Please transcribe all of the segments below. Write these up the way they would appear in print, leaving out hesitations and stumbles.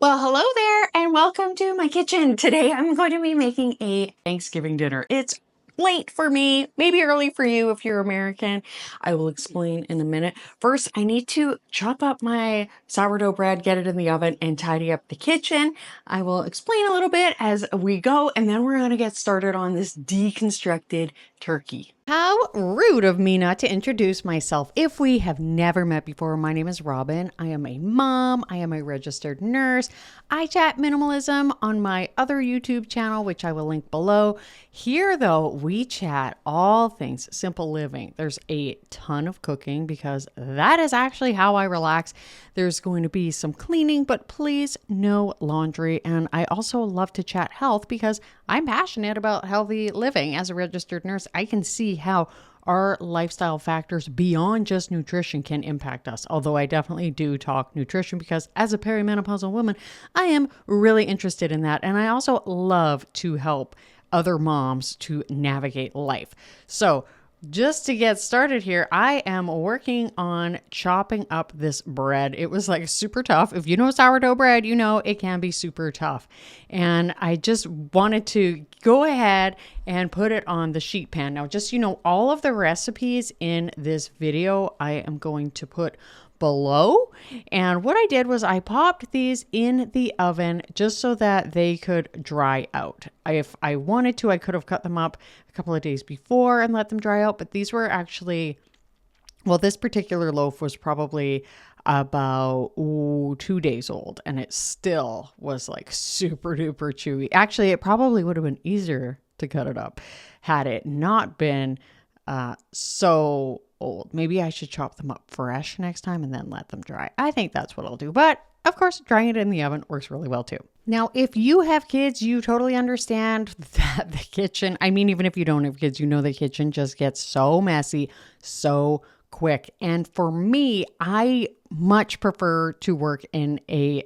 Well, hello there and welcome to my kitchen. Today I'm going to be making a Thanksgiving dinner. It's late for me, maybe early for you if you're American. I will explain in a minute. First, I need to chop up my sourdough bread, get it in the oven, and tidy up the kitchen. I will explain a little bit as we go, and then we're going to get started on this deconstructed turkey. How rude of me not to introduce myself. If we have never met before, my name is Robyn. I am a mom. I am a registered nurse. I chat minimalism on my other YouTube channel, which I will link below. Here, though, we chat all things simple living. There's a ton of cooking because that is actually how I relax. There's going to be some cleaning, but please no laundry. And I also love to chat health because I'm passionate about healthy living. As a registered nurse, I can see how our lifestyle factors beyond just nutrition can impact us. Although I definitely do talk nutrition because as a perimenopausal woman, I am really interested in that. And I also love to help other moms to navigate life. So just to get started here, I am working on chopping up this bread. It was like super tough. If you know sourdough bread, you know it can be super tough. And I just wanted to go ahead and put it on the sheet pan. Now, just, all of the recipes in this video, I am going to put below. And what I did was I popped these in the oven just so that they could dry out. If I wanted to, I could have cut them up a couple of days before and let them dry out, but these were actually, this particular loaf was probably about 2 days old and it still was like super duper chewy. Actually, it probably would have been easier to cut it up had it not been so old. Maybe I should chop them up fresh next time and then let them dry. I think that's what I'll do. But of course, drying it in the oven works really well too. Now, if you have kids, you totally understand that the kitchen, even if you don't have kids, the kitchen just gets so messy so quick. And for me, I much prefer to work in a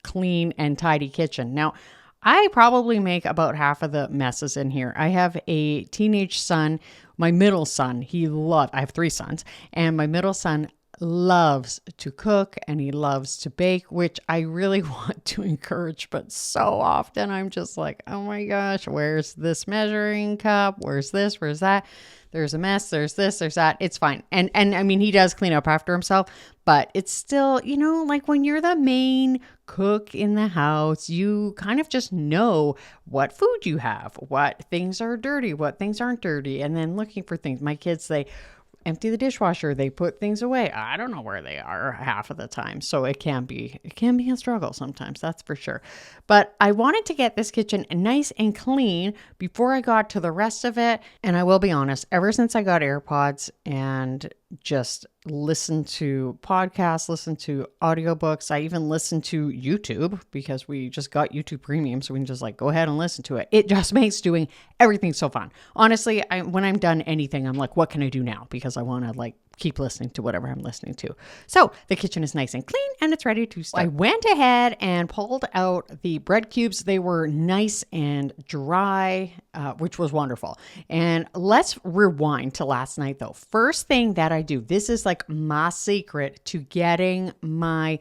clean and tidy kitchen. Now, I probably make about half of the messes in here. I have a teenage son, my middle son. I have 3 sons, and my middle son loves to cook and he loves to bake, which I really want to encourage. But so often I'm just like, oh my gosh, where's this measuring cup? Where's this? Where's that? There's a mess. There's this, there's that. It's fine. And he does clean up after himself, but it's still, like when you're the main cook in the house, you kind of just know what food you have, what things are dirty, what things aren't dirty, and then looking for things. My kids, they empty the dishwasher, they put things away. I don't know where they are half of the time. So it can be a struggle sometimes, that's for sure. But I wanted to get this kitchen nice and clean before I got to the rest of it. And I will be honest, ever since I got AirPods and just listen to podcasts, listen to audiobooks. I even listen to YouTube because we just got YouTube Premium, so we can just go ahead and listen to it. It just makes doing everything so fun. Honestly, when I'm done anything, I'm like, what can I do now? Because I want to keep listening to whatever I'm listening to. So the kitchen is nice and clean and it's ready to start. I went ahead and pulled out the bread cubes. They were nice and dry, which was wonderful. And let's rewind to last night though. First thing that I do, this is my secret to getting my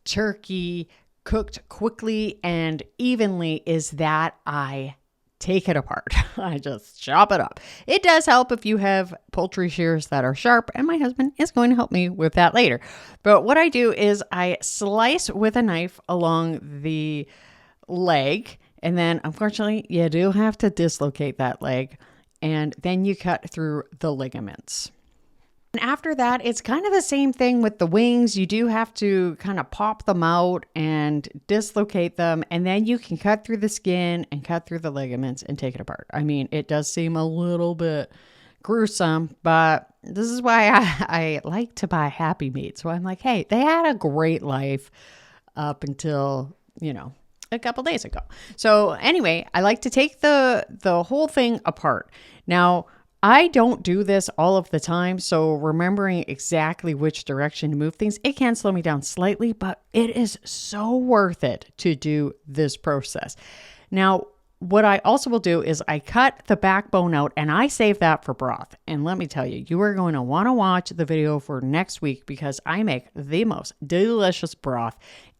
turkey cooked quickly and evenly, is that I take it apart. I just chop it up. It does help if you have poultry shears that are sharp, and my husband is going to help me with that later. But what I do is I slice with a knife along the leg, and then unfortunately you do have to dislocate that leg, and then you cut through the ligaments. And after that, it's kind of the same thing with the wings. You do have to kind of pop them out and dislocate them, and then you can cut through the skin and cut through the ligaments and take it apart. It does seem a little bit gruesome, but this is why I like to buy Happy Meat. So I'm like, hey, they had a great life up until, a couple days ago. So anyway, I like to take the whole thing apart. Now, I don't do this all of the time, so remembering exactly which direction to move things, it can slow me down slightly, but it is so worth it to do this process. Now, what I also will do is I cut the backbone out and I save that for broth. And let me tell you, you are going to want to watch the video for next week because I make the most delicious broth.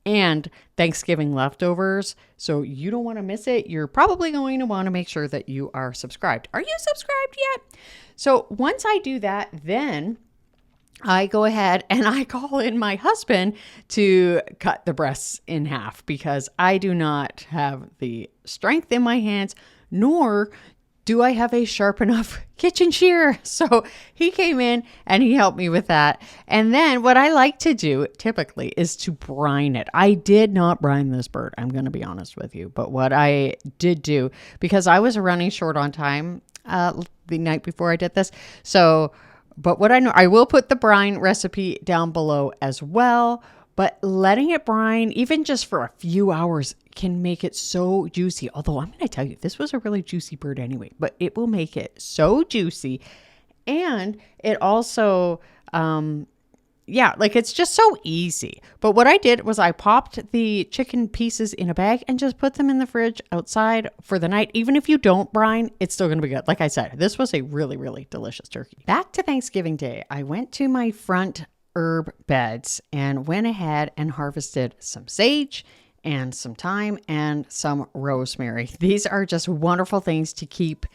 and Thanksgiving leftovers. So you don't want to miss it. You're probably going to want to make sure that you are subscribed. Are you subscribed yet? So once I do that, then I go ahead and I call in my husband to cut the breasts in half because I do not have the strength in my hands, nor do I have a sharp enough kitchen shear? So he came in and he helped me with that. And then what I like to do typically is to brine it. I did not brine this bird, I'm going to be honest with you. But what I did do, because I was running short on time the night before I did this. But what I know, I will put the brine recipe down below as well. But letting it brine, even just for a few hours, can make it so juicy. Although I'm going to tell you, this was a really juicy bird anyway, but it will make it so juicy. And it also, it's just so easy. But what I did was I popped the chicken pieces in a bag and just put them in the fridge outside for the night. Even if you don't brine, it's still going to be good. Like I said, this was a really, really delicious turkey. Back to Thanksgiving Day, I went to my front herb beds and went ahead and harvested some sage and some thyme and some rosemary. These are just wonderful things to keep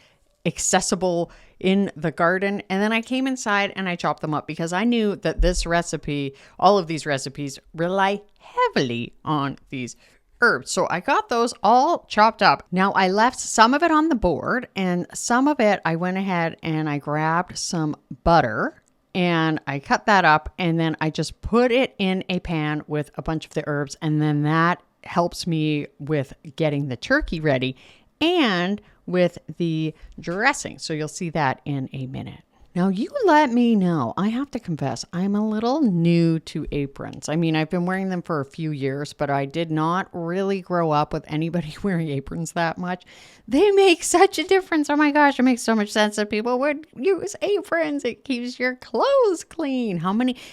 accessible in the garden. And then I came inside and I chopped them up because I knew that this recipe, all of these recipes, rely heavily on these herbs. So I got those all chopped up. Now I left some of it on the board and some of it I went ahead and I grabbed some butter and I cut that up and then I just put it in a pan with a bunch of the herbs, and then that helps me with getting the turkey ready and with the dressing. So you'll see that in a minute. Now you let me know. I have to confess, I'm a little new to aprons. I mean, I've been wearing them for a few years, but I did not really grow up with anybody wearing aprons that much. They make such a difference. Oh my gosh, it makes so much sense that people would use aprons. It keeps your clothes clean.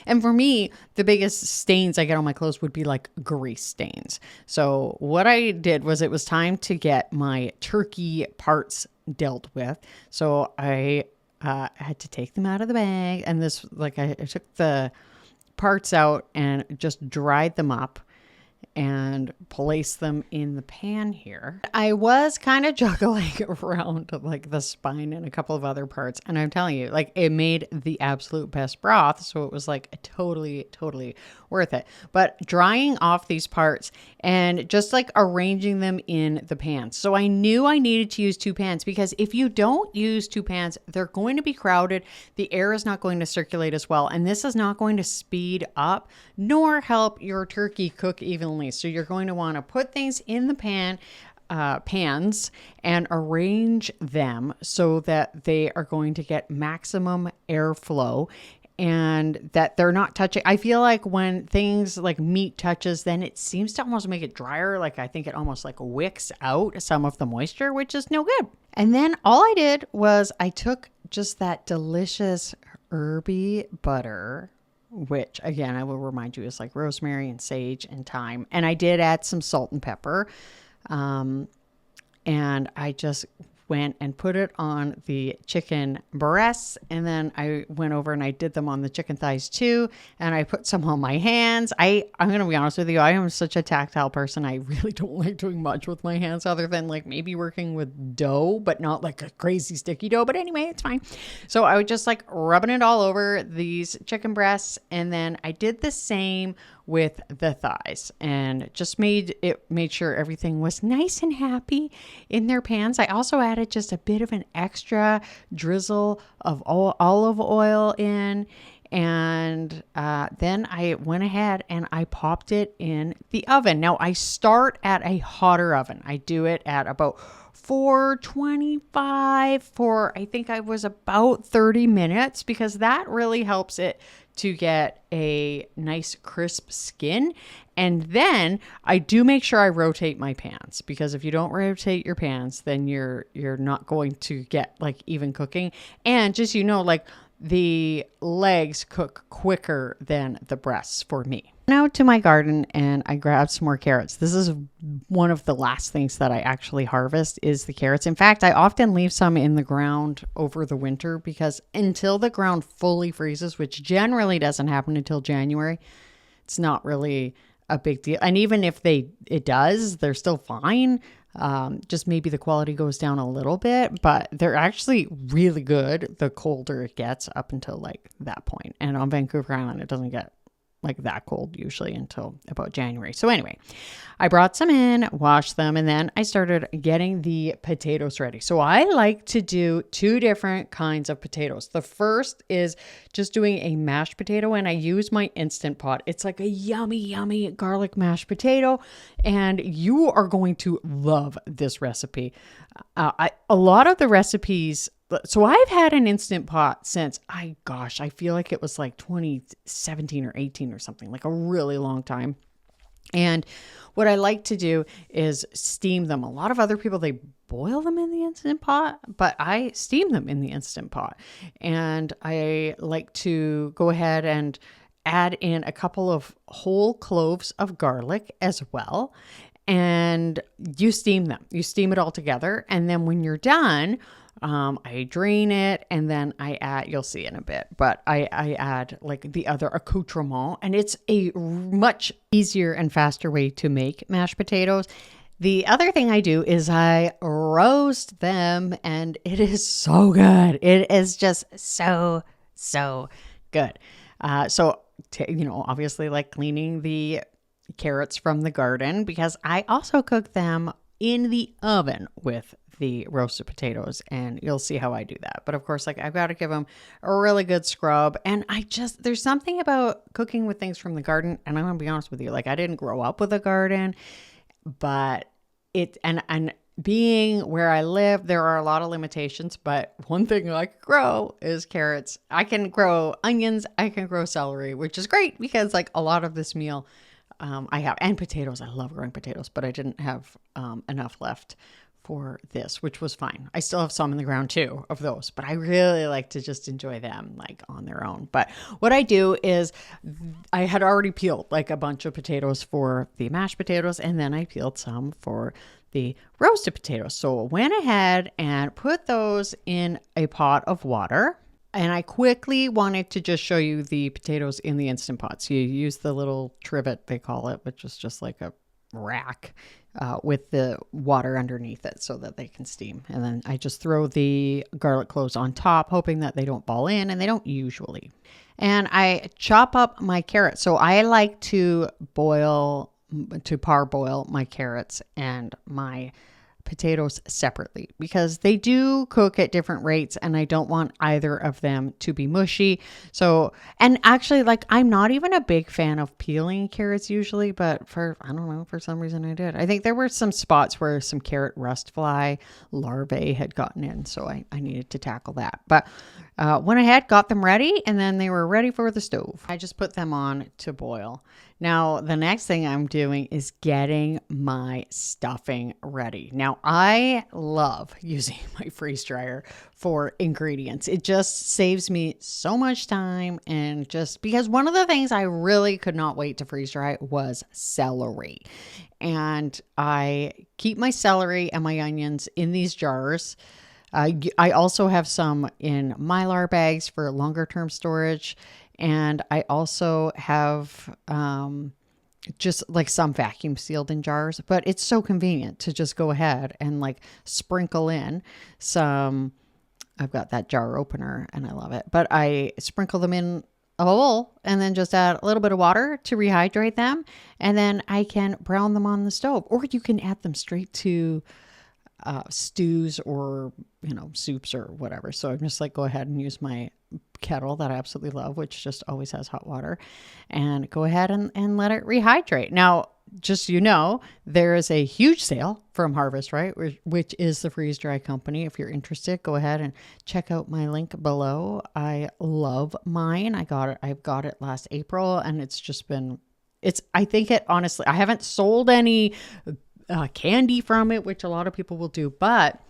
And for me, the biggest stains I get on my clothes would be like grease stains. So what I did was it was time to get my turkey parts dealt with. So I had to take them out of the bag, and I took the parts out and just dried them up and place them in the pan here. I was kind of juggling around like the spine and a couple of other parts, and I'm telling you, like, it made the absolute best broth. So it was like totally worth it. But drying off these parts and just like arranging them in the pans. So I knew I needed to use two pans because if you don't use two pans, they're going to be crowded. The air is not going to circulate as well. And this is not going to speed up nor help your turkey cook evenly. So you're going to want to put things in the pans and arrange them so that they are going to get maximum airflow and that they're not touching. I feel like when things like meat touches, then it seems to almost make it drier. Like I think it almost like wicks out some of the moisture, which is no good. And then all I did was I took just that delicious herby butter, which again, I will remind you is like rosemary and sage and thyme. And I did add some salt and pepper. And I just went and put it on the chicken breasts. And then I went over and I did them on the chicken thighs too. And I put some on my hands. I'm going to be honest with you. I am such a tactile person. I really don't like doing much with my hands other than like maybe working with dough, but not like a crazy sticky dough. But anyway, it's fine. So I was just like rubbing it all over these chicken breasts. And then I did the same with the thighs and just made sure everything was nice and happy in their pans. I also added just a bit of an extra drizzle of olive oil in, and then I went ahead and I popped it in the oven. Now I start at a hotter oven. I do it at about 425 for I think I was about 30 minutes because that really helps it to get a nice crisp skin. And then I do make sure I rotate my pans because if you don't rotate your pans, then you're not going to get like even cooking. And just, like the legs cook quicker than the breasts for me. Now to my garden and I grabbed some more carrots. This is one of the last things that I actually harvest is the carrots. In fact, I often leave some in the ground over the winter because until the ground fully freezes, which generally doesn't happen until January, it's not really a big deal. And even if it does, they're still fine. Just maybe the quality goes down a little bit, but they're actually really good the colder it gets up until like that point. And on Vancouver Island, it doesn't get like that cold usually until about January. So anyway, I brought some in, washed them, and then I started getting the potatoes ready. So I like to do two different kinds of potatoes. The first is just doing a mashed potato, and I use my Instant Pot. It's like a yummy, yummy garlic mashed potato, and you are going to love this recipe. A lot of the recipes, so I've had an Instant Pot since, I feel like it was like 2017 or 18 or something, like a really long time. And what I like to do is steam them. A lot of other people, they boil them in the Instant Pot, but I steam them in the Instant Pot. And I like to go ahead and add in a couple of whole cloves of garlic as well. And you steam them. You steam it all together. And then when you're done, I drain it, and then I add, you'll see in a bit, but I add like the other accoutrement, and it's a much easier and faster way to make mashed potatoes. The other thing I do is I roast them, and it is so good. It is just so, so good. Obviously like cleaning the carrots from the garden, because I also cook them in the oven with the roasted potatoes, and you'll see how I do that. But of course, like I've got to give them a really good scrub. And there's something about cooking with things from the garden. And I'm going to be honest with you, like I didn't grow up with a garden, but and being where I live, there are a lot of limitations, but one thing I can grow is carrots. I can grow onions. I can grow celery, which is great because like a lot of this meal I have, and potatoes. I love growing potatoes, but I didn't have enough left for this, which was fine. I still have some in the ground too of those, but I really like to just enjoy them like on their own. But what I do is I had already peeled like a bunch of potatoes for the mashed potatoes, and then I peeled some for the roasted potatoes. So I went ahead and put those in a pot of water. And I quickly wanted to just show you the potatoes in the Instant Pot. So you use the little trivet, they call it, which is just like a rack with the water underneath it so that they can steam. And then I just throw the garlic cloves on top, hoping that they don't fall in, and they don't usually. And I chop up my carrots. So I like to parboil my carrots and my potatoes separately because they do cook at different rates, and I don't want either of them to be mushy. So, and actually, like, I'm not even a big fan of peeling carrots usually, but for some reason I did. I think there were some spots where some carrot rust fly larvae had gotten in, so I needed to tackle that. But when I had got them ready, and then they were ready for the stove, I just put them on to boil. Now, the next thing I'm doing is getting my stuffing ready. Now, I love using my freeze dryer for ingredients. It just saves me so much time, and just because one of the things I really could not wait to freeze dry was celery. And I keep my celery and my onions in these jars. I also have some in Mylar bags for longer term storage. And I also have just like some vacuum sealed in jars, but it's so convenient to just go ahead and like sprinkle in some. I've got that jar opener and I love it, but I sprinkle them in a bowl and then just add a little bit of water to rehydrate them. And then I can brown them on the stove, or you can add them straight to stews or, soups or whatever. So I'm just like, go ahead and use my kettle that I absolutely love, which just always has hot water, and go ahead and let it rehydrate. Now, just there is a huge sale from Harvest, right? Which is the freeze dry company. If you're interested, go ahead and check out my link below. I love mine. I've got it last April, and it's just been, honestly, I haven't sold any candy from it, which a lot of people will do, but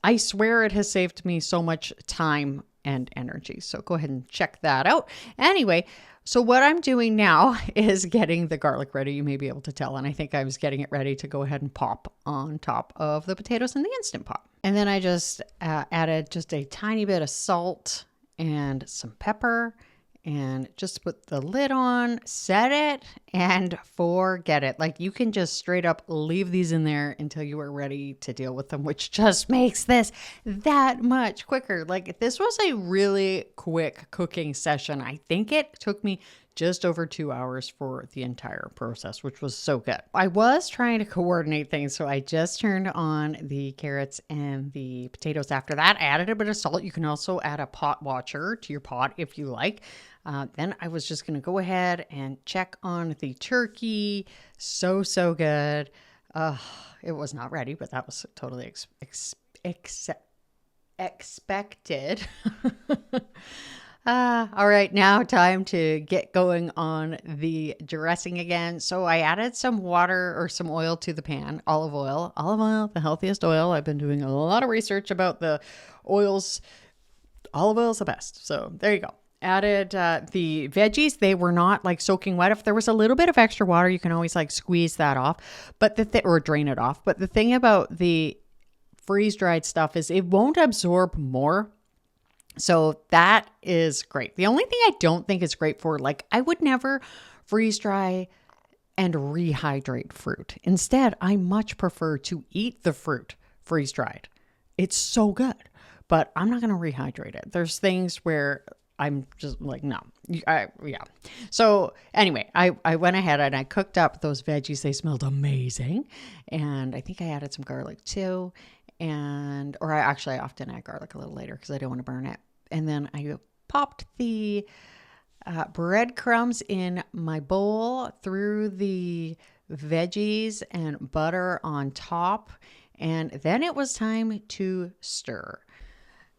I swear it has saved me so much time and energy. So go ahead and check that out. Anyway, so what I'm doing now is getting the garlic ready. You may be able to tell. And I think I was getting it ready to go ahead and pop on top of the potatoes in the Instant Pot. And then I just added just a tiny bit of salt and some pepper and just put the lid on, set it, and forget it. Like, you can just straight up leave these in there until you are ready to deal with them, which just makes this that much quicker. Like, this was a really quick cooking session. I think it took me just over 2 hours for the entire process, which was so good. I was trying to coordinate things, so I just turned on the carrots and the potatoes. After that, I added a bit of salt. You can also add a pot watcher to your pot if you like. Then I was just going to go ahead and check on the turkey. So good. It was not ready, but that was totally expected. All right, now time to get going on the dressing again. So I added some water or some oil to the pan, olive oil, the healthiest oil. I've been doing a lot of research about the oils. Olive oil is the best. So there you go. Added the veggies. They were not like soaking wet. If there was a little bit of extra water, you can always like squeeze that off, but or drain it off. But the thing about the freeze-dried stuff is it won't absorb more. So that is great. The only thing I don't think is great for, like, I would never freeze dry and rehydrate fruit. Instead, I much prefer to eat the fruit freeze dried. It's so good, but I'm not going to rehydrate it. There's things where I'm just like, no. Yeah. So anyway, I went ahead and I cooked up those veggies. They smelled amazing. And I think I added some garlic too. I often add garlic a little later because I don't want to burn it. And then I popped the breadcrumbs in my bowl, threw the veggies and butter on top, and then it was time to stir.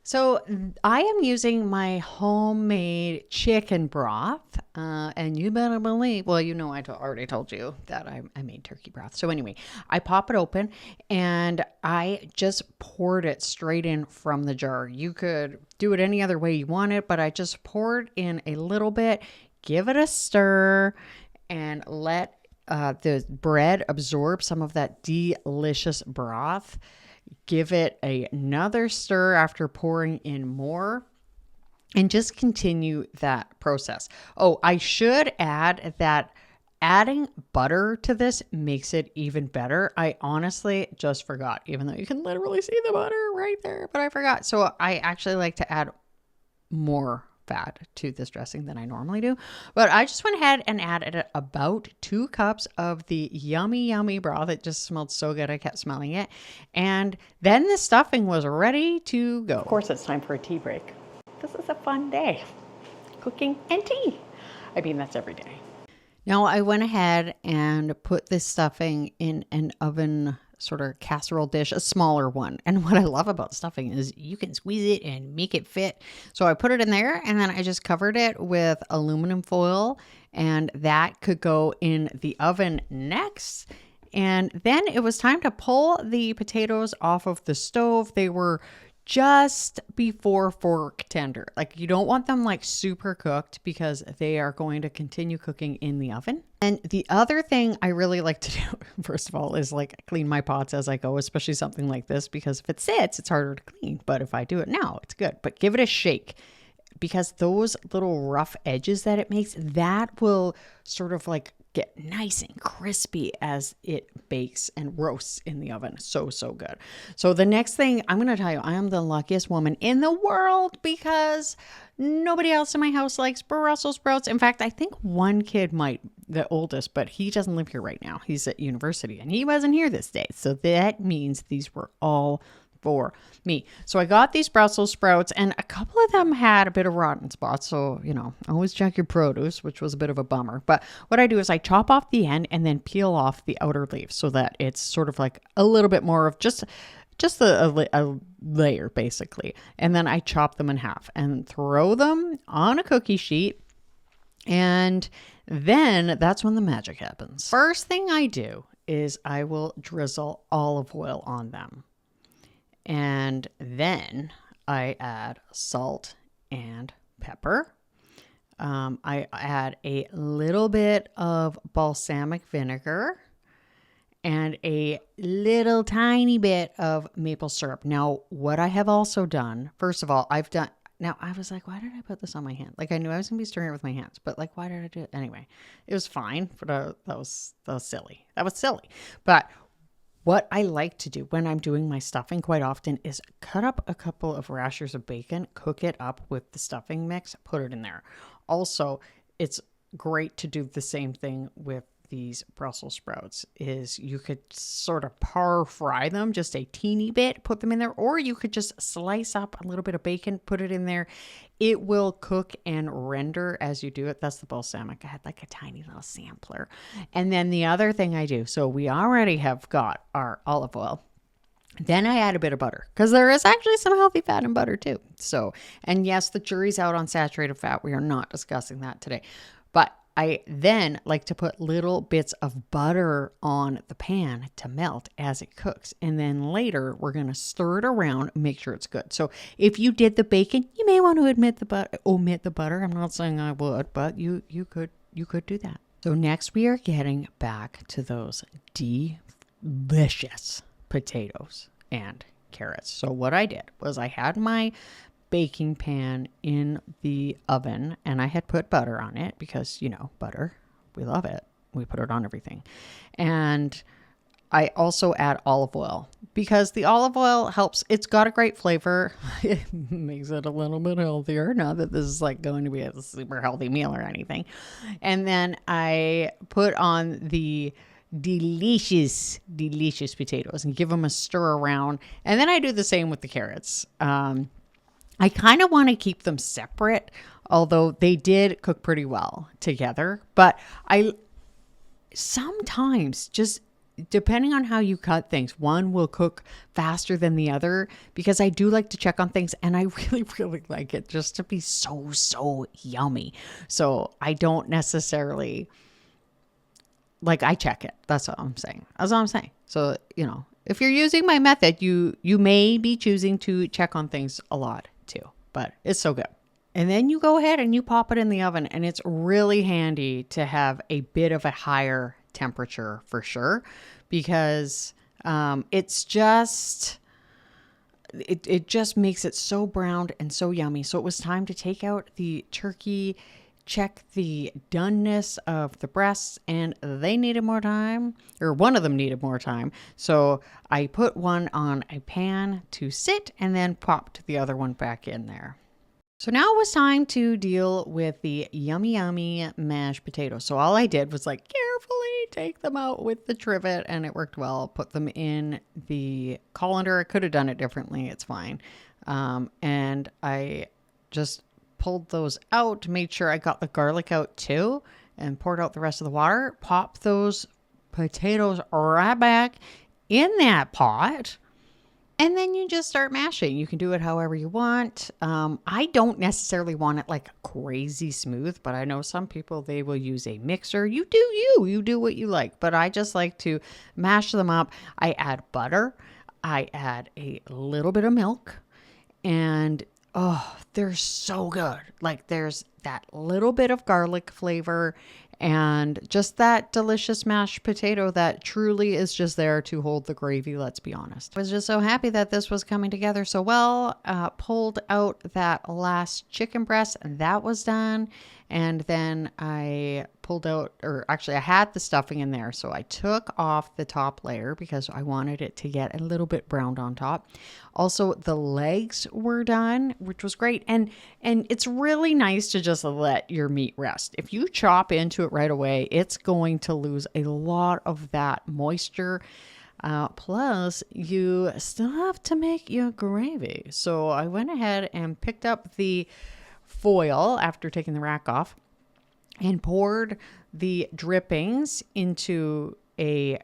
So I am using my homemade chicken broth, and you better believe, well, you know, I already told you that I made turkey broth. So anyway, I pop it open and I just poured it straight in from the jar. You could do it any other way you want it, but I just poured in a little bit, give it a stir, and let the bread absorb some of that delicious broth. Give it another stir after pouring in more, and just continue that process. Oh, I should add that adding butter to this makes it even better. I honestly just forgot, even though you can literally see the butter right there, but I forgot. So I actually like to add more fat to this dressing than I normally do. But I just went ahead and added about 2 cups of the yummy broth. It just smelled so good. I kept smelling it. And then the stuffing was ready to go. Of course, it's time for a tea break. This is a fun day. Cooking and tea. I mean, that's every day. Now I went ahead and put this stuffing in an oven sort of casserole dish, a smaller one. And what I love about stuffing is you can squeeze it and make it fit. So I put it in there and then I just covered it with aluminum foil, and that could go in the oven next. And then it was time to pull the potatoes off of the stove. They were just before fork tender. Like, you don't want them like super cooked because they are going to continue cooking in the oven. And the other thing I really like to do, first of all, is like clean my pots as I go, especially something like this, because if it sits, it's harder to clean. But if I do it now, it's good. But give it a shake, because those little rough edges that it makes, that will sort of like get nice and crispy as it bakes and roasts in the oven. So good. So the next thing I'm going to tell you, I am the luckiest woman in the world because nobody else in my house likes Brussels sprouts. In fact, I think one kid might, the oldest, but he doesn't live here right now. He's at university and he wasn't here this day. So that means these were all for me. So I got these Brussels sprouts, and a couple of them had a bit of rotten spots. So, you know, always check your produce, which was a bit of a bummer. But what I do is I chop off the end and then peel off the outer leaves so that it's sort of like a little bit more of just a layer, basically. And then I chop them in half and throw them on a cookie sheet. And then that's when the magic happens. First thing I do is I will drizzle olive oil on them. And then I add salt and pepper. I add a little bit of balsamic vinegar and a little tiny bit of maple syrup. Now, what I have also done, first of all, Now I was like, why did I put this on my hand? Like I knew I was gonna be stirring it with my hands, but like, why did I do it? Anyway, it was fine, but that was silly. That was silly. But what I like to do when I'm doing my stuffing quite often is cut up a couple of rashers of bacon, cook it up with the stuffing mix, put it in there. Also, it's great to do the same thing with these Brussels sprouts. Is you could sort of par fry them just a teeny bit, put them in there, or you could just slice up a little bit of bacon, put it in there. It will cook and render as you do it. That's the balsamic. I had like a tiny little sampler. And then the other thing I do, so we already have got our olive oil. Then I add a bit of butter because there is actually some healthy fat in butter too. So, and yes, the jury's out on saturated fat. We are not discussing that today. But I then like to put little bits of butter on the pan to melt as it cooks. And then later we're going to stir it around, make sure it's good. So if you did the bacon, you may want to omit the butter. I'm not saying I would, but you could do that. So next we are getting back to those delicious potatoes and carrots. So what I did was I had my baking pan in the oven and I had put butter on it because, butter, we love it. We put it on everything. And I also add olive oil because the olive oil helps. It's got a great flavor. It makes it a little bit healthier. Not that this is like going to be a super healthy meal or anything. And then I put on the delicious potatoes and give them a stir around. And then I do the same with the carrots. I kind of want to keep them separate, although they did cook pretty well together. But I sometimes, just depending on how you cut things, one will cook faster than the other because I do like to check on things and I really, really like it just to be so yummy. So I don't necessarily, like, I check it. That's what I'm saying. So, if you're using my method, you may be choosing to check on things a lot too, but it's so good. And then you go ahead and you pop it in the oven, and it's really handy to have a bit of a higher temperature for sure, because it just makes it so browned and so yummy. So it was time to take out the turkey, check the doneness of the breasts, and they needed more time, or one of them needed more time. So I put one on a pan to sit and then popped the other one back in there. So now it was time to deal with the yummy mashed potatoes. So all I did was like carefully take them out with the trivet, and it worked well. Put them in the colander. I could have done it differently. It's fine. And I just pulled those out, made sure I got the garlic out too, and poured out the rest of the water. Pop those potatoes right back in that pot. And then you just start mashing. You can do it however you want. I don't necessarily want it like crazy smooth, but I know some people, they will use a mixer. You do what you like. But I just like to mash them up. I add butter. I add a little bit of milk. And oh, they're so good. Like there's that little bit of garlic flavor and just that delicious mashed potato that truly is just there to hold the gravy, let's be honest. I was just so happy that this was coming together so well. Pulled out that last chicken breast, and that was done. And then I pulled out, or actually I had the stuffing in there. So I took off the top layer because I wanted it to get a little bit browned on top. Also, the legs were done, which was great. And it's really nice to just let your meat rest. If you chop into it right away, it's going to lose a lot of that moisture. Plus, you still have to make your gravy. So I went ahead and picked up the foil after taking the rack off and poured the drippings into a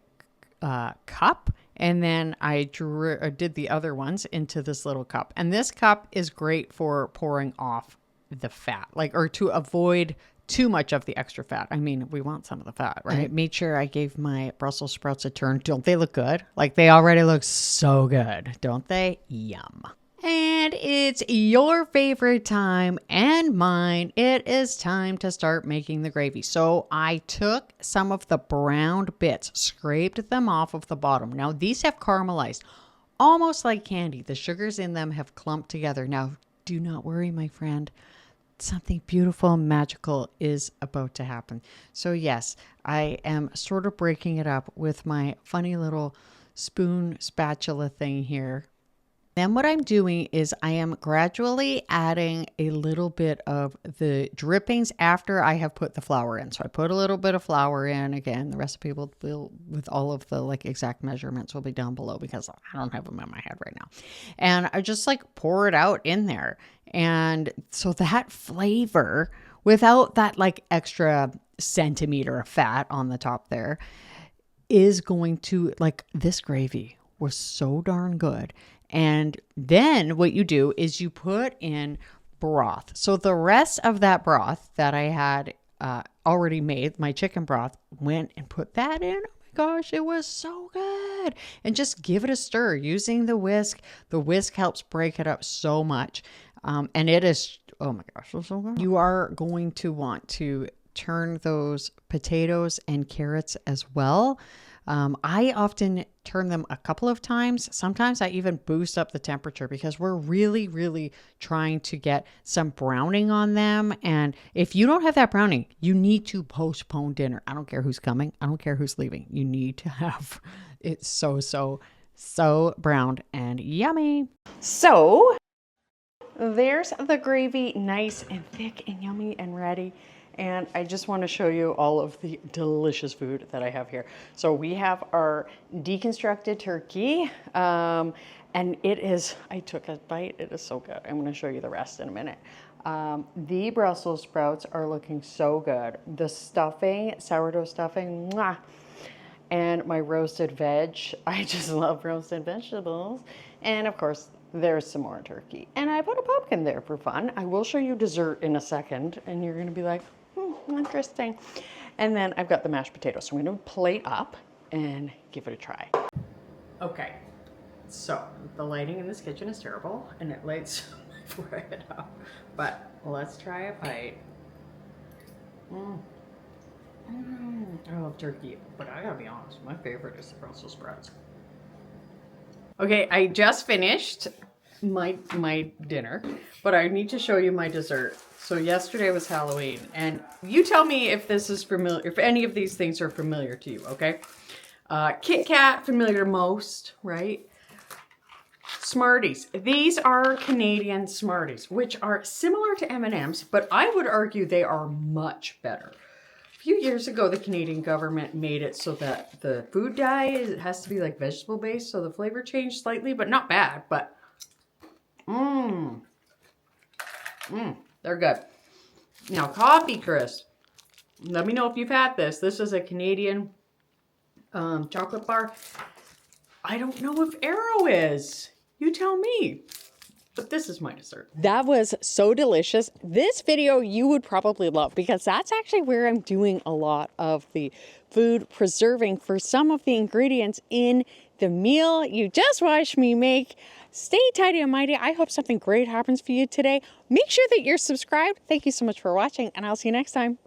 cup. And then I did the other ones into this little cup. And this cup is great for pouring off the fat, or to avoid too much of the extra fat. I mean, we want some of the fat, right? I made sure I gave my Brussels sprouts a turn. Don't they look good? Like they already look so good, don't they? Yum. And it's your favorite time and mine. It is time to start making the gravy. So I took some of the browned bits, scraped them off of the bottom. Now these have caramelized, almost like candy. The sugars in them have clumped together. Now do not worry, my friend. Something beautiful and magical is about to happen. So yes, I am sort of breaking it up with my funny little spoon spatula thing here. Then what I'm doing is I am gradually adding a little bit of the drippings after I have put the flour in. So I put a little bit of flour in. Again, the recipe will with all of the like exact measurements will be down below because I don't have them in my head right now. And I just like pour it out in there. And so that flavor, without that like extra centimeter of fat on the top there, is going to, like, this gravy was so darn good. And then what you do is you put in broth. So the rest of that broth that I had already made, my chicken broth, went and put that in. Oh my gosh, it was so good. And just give it a stir using the whisk. The whisk helps break it up so much. And it is, oh my gosh, it's so good. You are going to want to turn those potatoes and carrots as well. I often turn them a couple of times. Sometimes I even boost up the temperature because we're really, really trying to get some browning on them. And if you don't have that browning, you need to postpone dinner. I don't care who's coming. I don't care who's leaving. You need to have it so browned and yummy. So there's the gravy, nice and thick and yummy and ready. And I just want to show you all of the delicious food that I have here. So we have our deconstructed turkey, and it is, I took a bite, it is so good. I'm going to show you the rest in a minute. The Brussels sprouts are looking so good. The stuffing, sourdough stuffing, mwah. And my roasted veg, I just love roasted vegetables. And of course, there's some more turkey. And I put a pumpkin there for fun. I will show you dessert in a second, and you're going to be like, interesting. And then I've got the mashed potatoes. So I'm going to plate up and give it a try. Okay, so the lighting in this kitchen is terrible, and it lights my forehead up. But let's try a bite. I love turkey, but I gotta be honest, my favorite is the Brussels sprouts. Okay, I just finished my dinner, but I need to show you my dessert. So yesterday was Halloween, and you tell me if this is familiar, if any of these things are familiar to you, okay? Kit Kat, familiar to most, right? Smarties. These are Canadian Smarties, which are similar to M&Ms, but I would argue they are much better. A few years ago, the Canadian government made it so that the food dye, it has to be like vegetable based, so the flavor changed slightly, but not bad, but they're good. Now, Coffee Crisp. Let me know if you've had this. This is a Canadian chocolate bar. I don't know if Arrow is. You tell me. But this is my dessert. That was so delicious. This video you would probably love because that's actually where I'm doing a lot of the food preserving for some of the ingredients in the meal you just watched me make. Stay tidy and mighty. I hope something great happens for you today. Make sure that you're subscribed. Thank you so much for watching, and I'll see you next time.